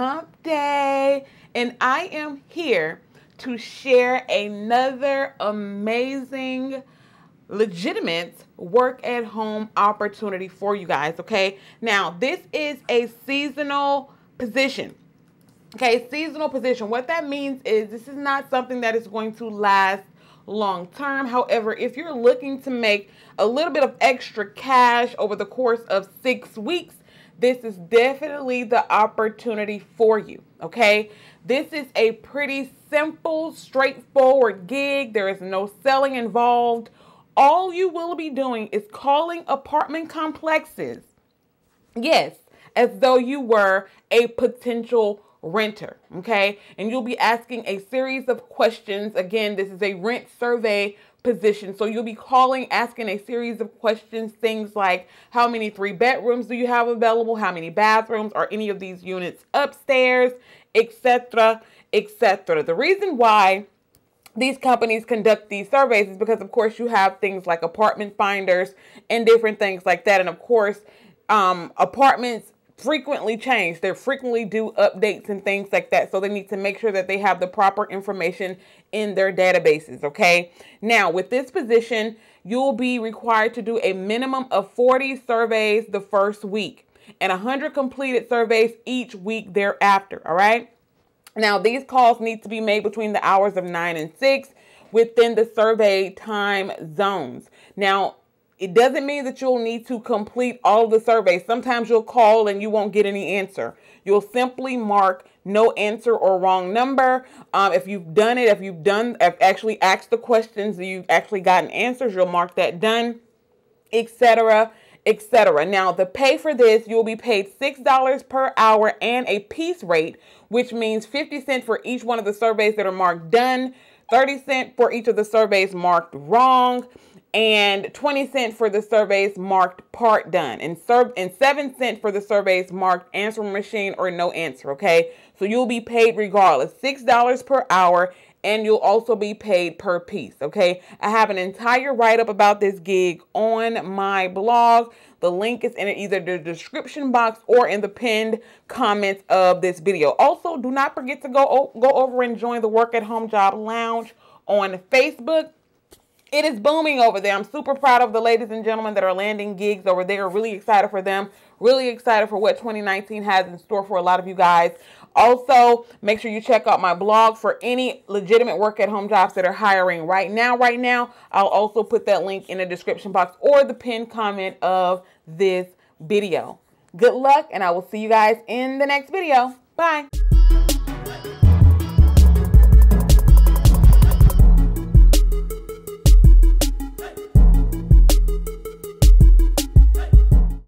hump day, and I am here to share another amazing, legitimate work at home opportunity for you guys, okay? Now, this is a seasonal position. Okay, seasonal position. What that means is this is not something that is going to last long term. However, if you're looking to make a little bit of extra cash over the course of 6 weeks, this is definitely the opportunity for you, okay? This is a pretty simple, straightforward gig. There is no selling involved. All you will be doing is calling apartment complexes, yes, as though you were a potential renter, okay? And you'll be asking a series of questions. Again, this is a rent survey position. So you'll be calling, asking a series of questions, things like how many 3 bedrooms do you have available? How many bathrooms are any of these units upstairs, etc., etc. The reason why these companies conduct these surveys is because, of course, you have things like apartment finders and different things like that. And of course, apartments frequently change. They frequently do updates and things like that. So they need to make sure that they have the proper information in their databases, okay? Now, with this position, you'll be required to do a minimum of 40 surveys the first week and 100 completed surveys each week thereafter, all right? Now, these calls need to be made between the hours of 9 and 6 within the survey time zones. Now, it doesn't mean that you'll need to complete all of the surveys. Sometimes you'll call and you won't get any answer. You'll simply mark no answer or wrong number. If you've done it, if actually asked the questions, you've actually gotten answers, you'll mark that done, etc., etc. Now, the pay for this, you'll be paid $6 per hour and a piece rate, which means 50 cents for each one of the surveys that are marked done, 30 cents for each of the surveys marked wrong, and 20 cents for the surveys marked part done, and 7 cents for the surveys marked answer machine or no answer, okay? So you'll be paid regardless, $6 per hour, and you'll also be paid per piece, okay? I have an entire write-up about this gig on my blog. The link is in either the description box or in the pinned comments of this video. Also, do not forget to go over and join the Work at Home Job Lounge on Facebook. It is booming over there. I'm super proud of the ladies and gentlemen that are landing gigs over there. Really excited for them. Really excited for what 2019 has in store for a lot of you guys. Also, make sure you check out my blog for any legitimate work-at-home jobs that are hiring right now. I'll also put that link in the description box or the pinned comment of this video. Good luck, and I will see you guys in the next video. Bye.